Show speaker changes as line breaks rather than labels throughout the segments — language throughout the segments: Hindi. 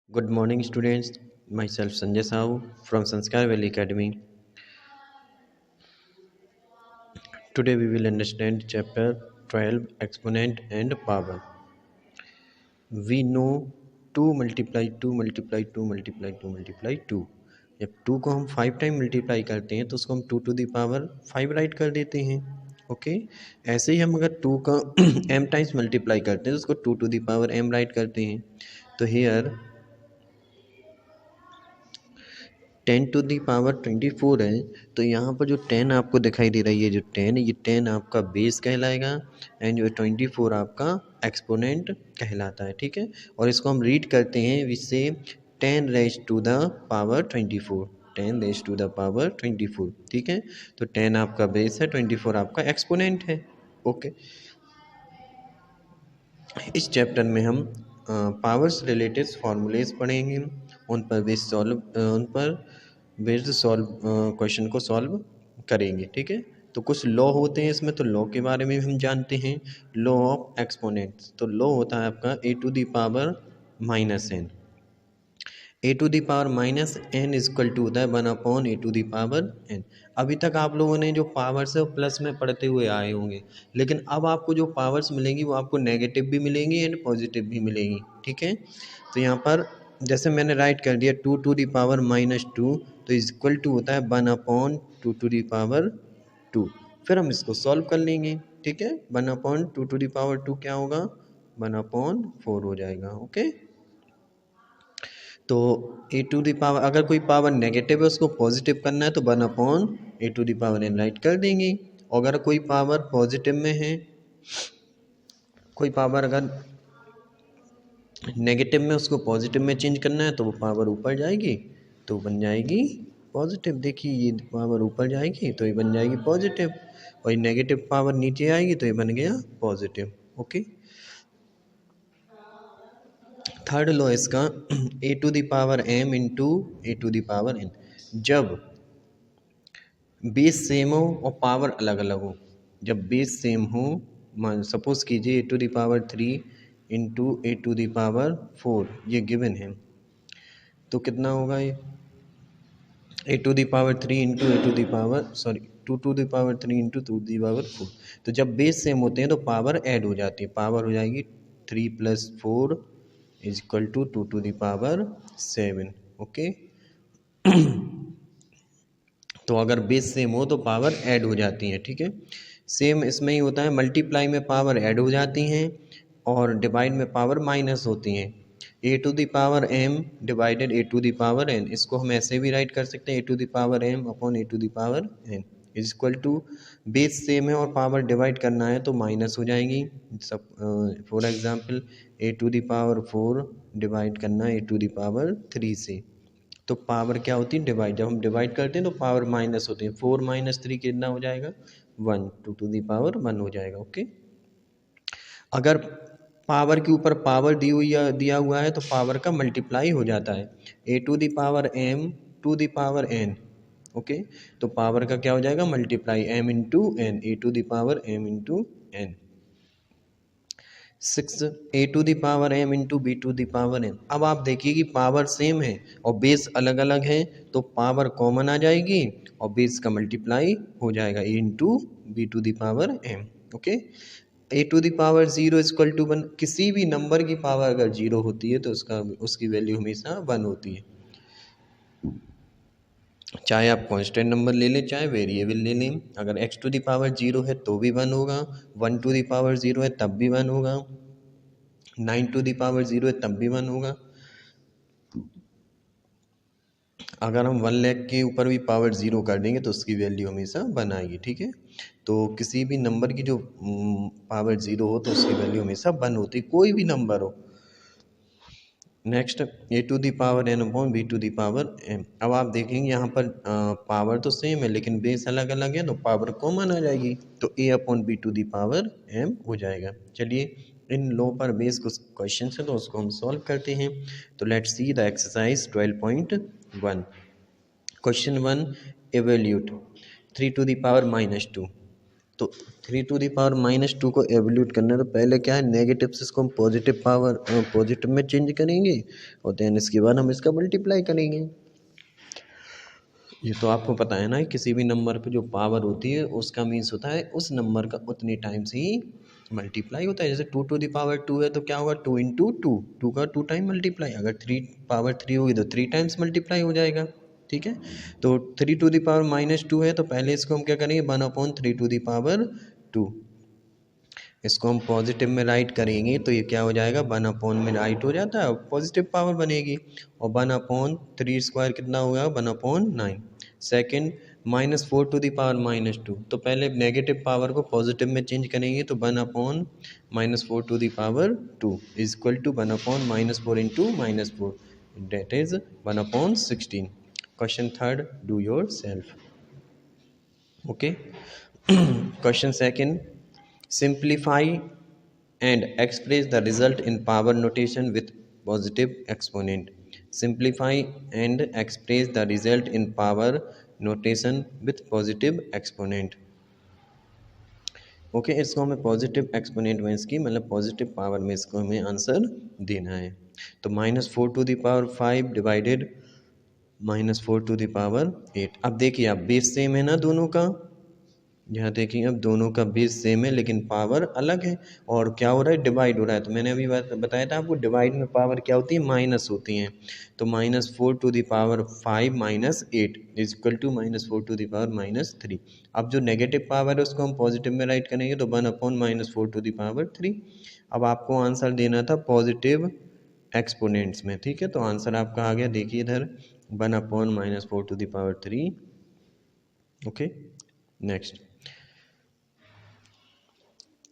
Good morning, students. Myself Sanjay Sahu from Sanskar Valley Academy. Today we will understand chapter 12 Exponent and Power. We know 2 multiply 2 multiply 2 multiply 2 multiply 2. जब 2 को हम 5 टाइम मल्टीप्लाई करते हैं तो उसको हम 2 टू द पावर 5 राइट कर देते हैं. ओके. ऐसे ही हम अगर 2 का m टाइम्स मल्टीप्लाई करते हैं तो उसको 2 to the power m write करते हैं. तो हियर 10 टू दी पावर 24 है. तो यहाँ पर जो 10 आपको दिखाई दे रही है, जो 10 है, ये 10 आपका बेस कहलाएगा एंड जो 24 आपका एक्सपोनेंट कहलाता है. ठीक है. और इसको हम रीड करते हैं इससे 10 raise to the power 24, 10 raise to the power 24. ठीक है. तो 10 आपका बेस है, 24 आपका एक्सपोनेंट है. ओके. इस चैप्टर में हम पावर्स रिलेटेड फॉर्मूलेज पढ़ेंगे, उन पर बेस्ड सॉल्व क्वेश्चन को सॉल्व करेंगे. ठीक है. तो कुछ लॉ होते हैं इसमें, तो लॉ के बारे में हम जानते हैं. Law of exponents. तो लॉ होता है आपका A to the power minus N. A to the power minus N is equal to होता है 1 A to the power N. अभी तक आप लोगों ने जो पावर्स है वो प्लस में पढ़ते हुए आए होंगे, लेकिन अब आपको जो पावर्स मिलेंगी वो आपको नेगेटिव भी मिलेंगी एंड पॉजिटिव भी मिलेंगी. ठीक है. तो यहाँ पर जैसे मैंने राइट कर दिया 2 टू दी पावर माइनस 2, तो इजक्वल टू होता है 1/2 टू दी पावर 2. फिर हम इसको सॉल्व कर लेंगे. ठीक है. 1/2 टू दी पावर 2 क्या होगा? 1/4 हो जाएगा. ओके. तो ए टू दी पावर, अगर कोई पावर नेगेटिव है उसको पॉजिटिव करना है तो 1/ए to the power N right कर देंगे. और अगर कोई पावर पॉजिटिव में है, कोई पावर अगर नेगेटिव में उसको पॉजिटिव में चेंज करना है तो वो पावर ऊपर जाएगी तो बन जाएगी पॉजिटिव. देखिए ये पावर ऊपर जाएगी तो ये बन जाएगी पॉजिटिव, और ये नेगेटिव पावर नीचे आएगी तो ये बन गया पॉजिटिव. ओके. थर्ड लॉ इसका A to the power M into A to the power N. जब बेस सेम हो और पावर अलग अलग हो, जब बेस सेम हो, सपोज कीजिए A to the power 3 into A to the power 4 ये गिवन है, तो कितना होगा ये? A to the power 3 into A to the power 2 to the power 3 into 2 the power 4. तो जब बेस सेम होते हैं तो पावर ऐड हो जाती है. पावर हो जाएगी 3 + 4 is equal to 2 to the power 7. Okay. तो अगर बेस सेम हो तो पावर ऐड हो जाती है. ठीक है. सेम इसमें ही होता है, मल्टीप्लाई में पावर ऐड हो जाती हैं और डिवाइड में पावर माइनस होती हैं. A to the power M divided A to the power N, इसको हम ऐसे भी राइट कर सकते हैं A to the power M upon A to the power N is equal to, base same है और पावर डिवाइड करना है तो माइनस हो जाएगी. सब for example A to the power 4 divide करना है ए टू दी पावर 3 से, तो पावर क्या होती है? डिवाइड. जब हम डिवाइड करते हैं तो पावर माइनस होती है. 4 - 3 कितना हो जाएगा? 1. 2 टू दी पावर 1 हो जाएगा. ओके. अगर पावर के ऊपर पावर दी हुई या दिया हुआ है तो पावर का मल्टीप्लाई हो जाता है. A to the power M to the power N. Okay. तो पावर का क्या हो जाएगा? Multiply M into N, A to the power M into N. 6 A to the power M into B to the power N. अब आप देखिए कि पावर सेम है और बेस अलग अलग है तो पावर कॉमन आ जाएगी और बेस का मल्टीप्लाई हो जाएगा A into B to the power M. Okay. A to the power 0 equal to 1. किसी भी नंबर की पावर अगर 0 होती है तो उसकी वैल्यू हमेशा 1 होती है. चाहे आप कांस्टेंट नंबर ले लें चाहे वेरिएबल ले लें. अगर एक्स टू दी पावर 0 है तो भी 1 होगा, 1 टू दी पावर 0 है तब भी 1 होगा, 9 टू दी पावर 0 है तब भी 1 होगा. अगर हम 1 लाख के ऊपर भी पावर 0 कर देंगे तो उसकी वैल्यू हमेशा 1 आएगी. ठीक है. तो किसी भी नंबर की जो पावर 0 हो तो उसकी वैल्यू हमेशा 1 होती है, कोई भी नंबर हो. Next A to the power N upon B to the power M. अब आप देखेंगे यहाँ पर पावर तो सेम है लेकिन बेस अलग अलग है तो पावर कॉमन आ जाएगी तो A upon B to the power M हो जाएगा. चलिए इन लो पर बेस कुछ क्वेश्चन है तो उसको हम सॉल्व करते हैं. तो let's see the exercise 12.1. Question 1, evaluate 3 to the power -2. तो 3⁻⁻² को एवल्यूट करना है तो पहले क्या है, नेगेटिव से इसको हम पॉजिटिव में चेंज करेंगे और देन इसके बाद हम इसका मल्टीप्लाई करेंगे। ये तो आपको पता है ना, किसी भी नंबर पे जो पावर होती है उसका मीन्स होता है उस नंबर का उतने टाइम्स ही मल्टीप्लाई होता है। जैसे 2⁻² है तो क्या होगा, 2 × 2, 2 का 2 टाइम मल्टीप्लाई। अगर 3⁻³ होगी तो 3 टाइम्स मल्टीप्लाई हो जाएगा। ठीक है, तो 3⁻⁻² है तो पहले इसको हम क्या करेंगे, 1/3²। इसको हम पॉजिटिव में राइट करेंगे तो ये क्या हो जाएगा, 1 में राइट हो जाता है, पॉजिटिव पावर बनेगी। और 1/3² कितना होगा, 1/9। सेकेंड, -4⁻⁻², तो पहले नेगेटिव पावर को पॉजिटिव में चेंज करेंगे तो 1/-4⁻² is equal to 1/-4 × -4, that is 1/16। Question third, do yourself. Okay, question second, simplify and express the result in power notation with positive exponent. Simplify and express the result in power notation with positive exponent. Okay, इसको हमें पॉजिटिव एक्सपोनेंट में इसकी मतलब पॉजिटिव पावर में इसको हमें आंसर देना है। तो -4⁵ डिवाइडेड -4⁸। अब देखिए, आप बेस सेम है ना दोनों का, यहाँ देखिए अब दोनों का बेस सेम है लेकिन पावर अलग है। और क्या हो रहा है, डिवाइड हो रहा है। तो मैंने अभी बताया था आपको, डिवाइड में पावर क्या होती है, माइनस होती हैं। तो -4⁵ -8 इज इक्वल टू -4⁻³ अब जो नेगेटिव पावर है उसको हम पॉजिटिव में राइट करेंगे तो 1/-4⁻³ अब आपको आंसर देना था पॉजिटिव एक्सपोनेंट्स में। ठीक है, तो आंसर आपका आ गया, देखिए इधर 1/-4⁻³ ओके। नेक्स्ट,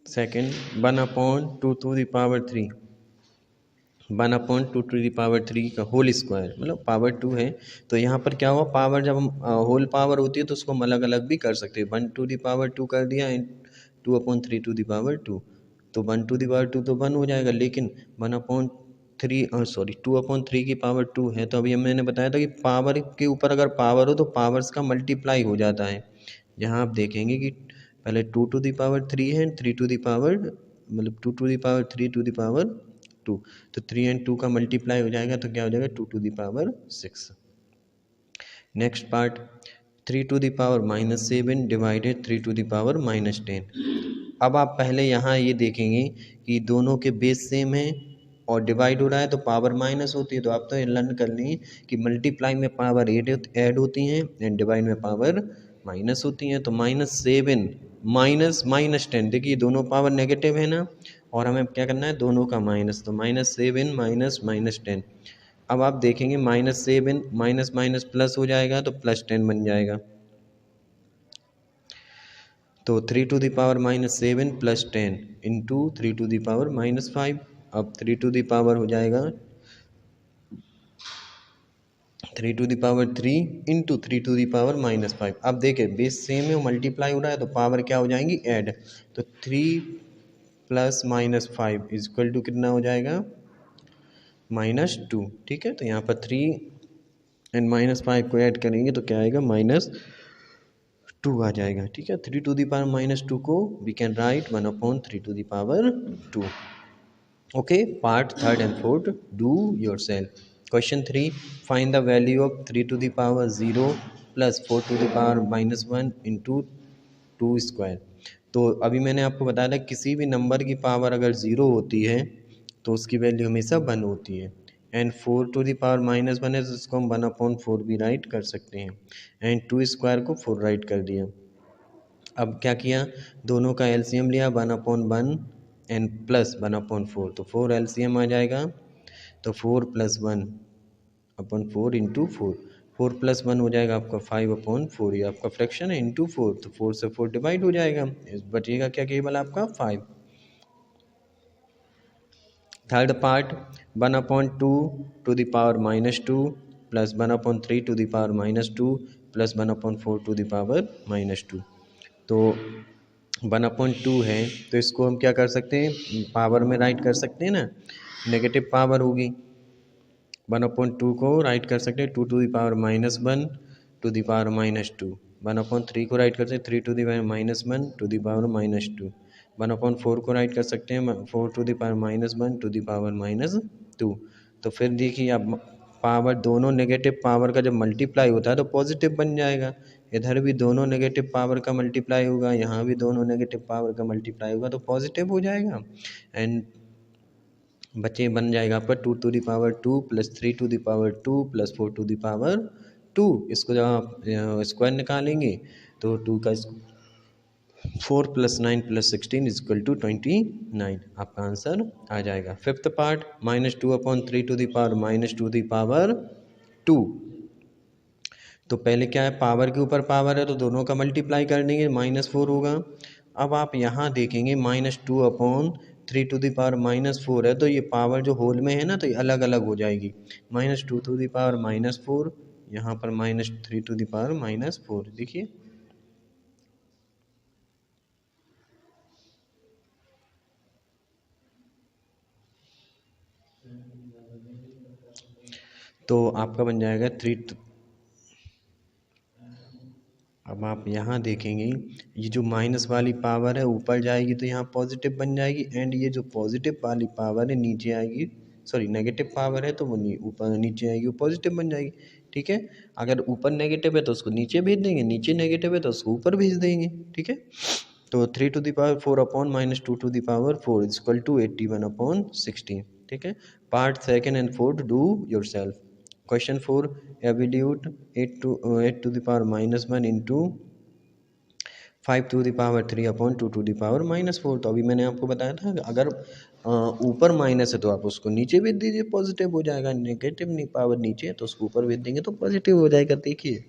सेकेंड, 1/2⁵, 1/2⁵ का होल स्क्वायर मतलब पावर 2 है। तो यहाँ पर क्या हुआ, पावर जब हम होल पावर होती है तो उसको हम अलग अलग भी कर सकते हैं। 1/2 कर दिया एंड 2/3²। तो 1/2 तो 1 हो जाएगा, लेकिन 2/3 की पावर 2 है। तो अभी मैंने बताया था कि पावर के ऊपर अगर पावर हो तो पावर्स का मल्टीप्लाई हो जाता है। यहाँ आप देखेंगे कि पहले 2⁻³ है, 3 मतलब 2⁻3²। तो 3 और 2 का मल्टीप्लाई हो जाएगा तो क्या हो जाएगा, 2⁻6। Next part, 3⁻⁻7 divided 3⁻⁻10। अब आप पहले यहाँ ये देखेंगे कि दोनों के बेस सेम है और डिवाइड हो रहा है तो पावर माइनस होती है। तो आप तो ये लर्न कर लें कि मल्टीप्लाई में पावर ऐड होती हैं एंड डिवाइड में पावर माइनस होती हैं। तो -7 -10, देखिए दोनों पावर नेगेटिव है ना, और हमें क्या करना है, दोनों का माइनस। तो -7 -10। अब आप देखेंगे -7 माइनस प्लस हो जाएगा तो +10 बन जाएगा। तो 3⁻⁻7 + 10 इंटू 3⁻⁻5। अब 3 हो जाएगा 3⁻3 इंटू 3⁻⁻5। अब देखिए बेस सेम है, मल्टीप्लाई हो रहा है तो पावर क्या हो जाएंगी, ऐड। तो 3 + -5 इज इक्वल टू कितना हो जाएगा, -2। ठीक है, तो यहाँ पर 3 एंड -5 को ऐड करेंगे तो क्या आएगा, -2 आ जाएगा। ठीक है, 3⁻⁻2 को we can write 1/3²। Okay, part third and fourth, do yourself. Question 3, find the value of 3⁻0 + 4⁻−1 into 2²। तो अभी मैंने आपको बताया था किसी भी नंबर की पावर अगर 0 होती है तो उसकी वैल्यू हमेशा 1 होती है। एंड 4⁻−1 है तो इसको हम 1/4 भी राइट कर सकते हैं। एंड 2² को 4 राइट कर दिया। अब क्या किया, दोनों का एलसीएम लिया, 1/1 एंड प्लस 1/4। तो 4 एलसीएम आ जाएगा, तो 4 + 1/4 इंटू 4। 4 + 1 हो जाएगा आपका 5/4। ये आपका फ्रैक्शन है, इंटू 4। तो 4 से 4 डिवाइड हो जाएगा, बचेगा क्या, केवल आपका 5। Third part, 1/2⁻² plus 1/3⁻² plus 1/4⁻²। तो 1/2 है तो इसको हम क्या कर सकते हैं, पावर में राइट कर सकते हैं ना, नेगेटिव पावर होगी। 1/2 को राइट कर सकते हैं 2⁻⁻1 2⁻⁻2। 1/3 को राइट कर सकते हैं 3 to the power -1 to the power -2। 1/4 को राइट कर सकते हैं 4 to the power -1 to the power -2। तो फिर देखिए अब पावर दोनों नेगेटिव पावर का जब मल्टीप्लाई होता है तो पॉजिटिव बन जाएगा। इधर भी दोनों नेगेटिव पावर का मल्टीप्लाई होगा, यहाँ भी दोनों नेगेटिव पावर का मल्टीप्लाई होगा तो पॉजिटिव हो जाएगा। एंड बचे बन जाएगा आपका 2 to the power 2 plus 3 to the power 2 plus 4 to the power 2। इसको जब आप स्क्वायर निकालेंगे तो 2 का 4 plus 9 plus 16 is equal to 29, आपका आंसर आ जाएगा। Fifth part -2/3 to the power -2 the power 2। तो पहले क्या है, पावर के ऊपर पावर है तो दोनों का मल्टीप्लाई कर देंगे, -4 होगा। अब आप यहाँ देखेंगे -2/3 टू दी पावर -4 है तो ये पावर जो होल में है ना तो ये अलग अलग हो जाएगी। -2 टू दी पावर -4, यहाँ पर -3 टू दी पावर -4। देखिए तो आपका बन जाएगा 3। अब आप यहाँ देखेंगे ये जो माइनस वाली पावर है ऊपर जाएगी तो यहाँ पॉजिटिव बन जाएगी, एंड ये जो पॉजिटिव वाली पावर है नीचे आएगी, सॉरी नेगेटिव पावर है तो वो ऊपर नीचे आएगी, वो पॉजिटिव बन जाएगी। ठीक है, अगर ऊपर नेगेटिव है तो उसको नीचे भेज देंगे, नीचे नेगेटिव है तो उसको ऊपर भेज देंगे। ठीक है, तो 3 to the power 4/-2 to the power 4 is equal to 81/16। ठीक है, part second and fourth do yourself. Question 4, evaluate 8 to the power -1 into 5 to the power 3/2 to the power -4। तो अभी मैंने आपको बताया था अगर ऊपर माइनस है तो आप उसको नीचे भेज दीजिए, पॉजिटिव हो जाएगा। नेगेटिव नहीं पावर नीचे है तो उसको ऊपर भेज देंगे तो पॉजिटिव हो जाएगा। देखिए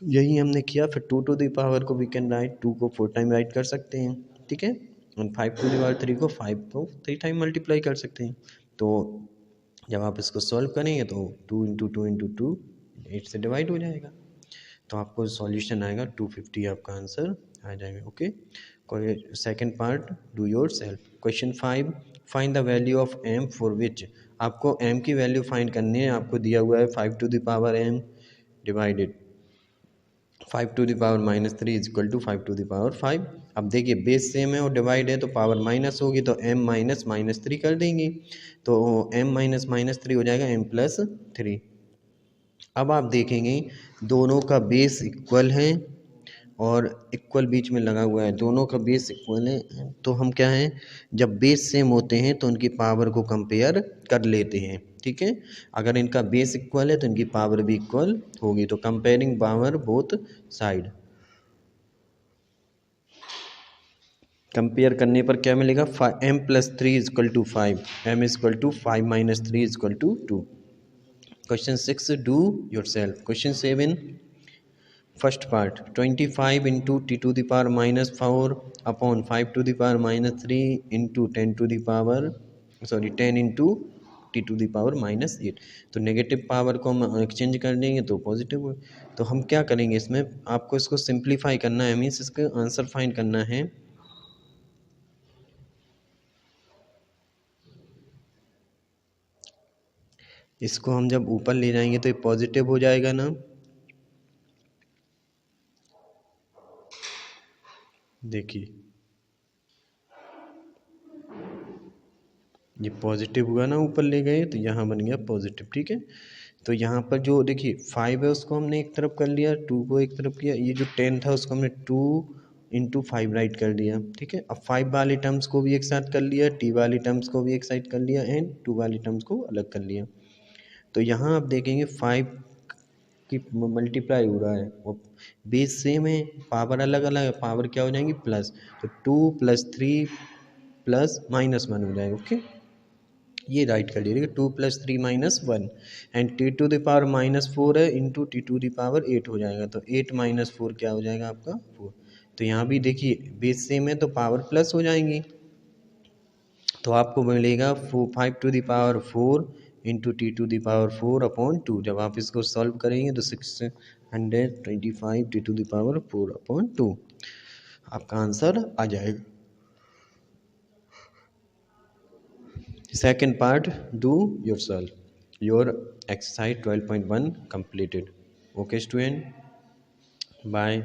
यही हमने किया। फिर 2 टू द पावर को वी कैन राइट 2 को 4 टाइम राइट कर सकते हैं। ठीक है, और 5 टू द पावर 3 को 5 को 3 टाइम मल्टीप्लाई कर सकते हैं। तो जब आप इसको सॉल्व करेंगे तो 2 इंटू 2 इंटू 2 8 से डिवाइड हो जाएगा, तो आपको सॉल्यूशन आएगा 250, आपका आंसर आ जाएगा। ओके, कोई second part do yourself. Question 5, find the value of m for which. आपको m की वैल्यू फाइंड करनी है। आपको दिया हुआ है 5 to the power m divided 5 to the power -3 is equal to 5 to the power 5। अब देखिए बेस सेम है और डिवाइड है तो पावर माइनस होगी तो m माइनस -3 कर देंगे, तो m माइनस -3 हो जाएगा m प्लस 3। अब आप देखेंगे दोनों का बेस इक्वल है और इक्वल बीच में लगा हुआ है, दोनों का बेस इक्वल है। तो हम क्या है, जब बेस सेम होते हैं तो उनकी पावर को कंपेयर कर लेते हैं। ठीक है, अगर इनका बेस इक्वल है तो इनकी पावर भी इक्वल होगी। तो comparing power both side, compare करने पर क्या मिलेगा, m plus 3 is equal to 5, m is equal to 5 minus 3 is equal to 2। Question 6 do yourself. Question 7 first part 25 into T to the power -4 upon 5 to the power -3 into 10 to the power 10 into T to the power -8। तो नेगेटिव पावर को हम एक्सचेंज कर देंगे तो पॉजिटिव हो। तो हम क्या करेंगे, इसमें आपको इसको सिंप्लीफाई करना है, मीन्स इसका आंसर फाइंड करना है। इसको हम जब ऊपर ले जाएंगे तो ये पॉजिटिव हो जाएगा ना, देखिए ये पॉजिटिव हुआ ना, ऊपर ले गए तो यहाँ बन गया पॉजिटिव। ठीक है, तो यहाँ पर जो देखिए 5 है उसको हमने एक तरफ कर लिया, 2 को एक तरफ किया, ये जो 10 था उसको हमने 2 इंटू 5 राइट कर दिया। ठीक है, अब 5 वाली टर्म्स को भी एक साथ कर लिया, t वाली टर्म्स को भी एक साइड कर लिया एंड 2 वाली टर्म्स को अलग कर लिया। तो यहाँ आप देखेंगे 5 की मल्टीप्लाई हो रहा है और बेस सेम है, पावर अलग अलग है, पावर क्या हो जाएंगी प्लस, तो 2 + 3 + -1 हो जाएगा। ओके, ये राइट कर लीजिएगा 2 + 3 - 1 and T to the power -4 है into T to the power 8 हो जाएगा, तो 8 - 4 क्या हो जाएगा आपका 4। तो यहाँ भी देखिए बेस सेम है तो पावर प्लस हो जाएंगी, तो आपको मिलेगा 5 to the power 4 into T to the power 4 upon 2। जब आप इसको सॉल्व करेंगे तो 625 T to the power 4 upon 2 आपका आंसर आ जाएगा। Second part, do yourself. Your exercise 12.1 completed. Okay, student. Bye.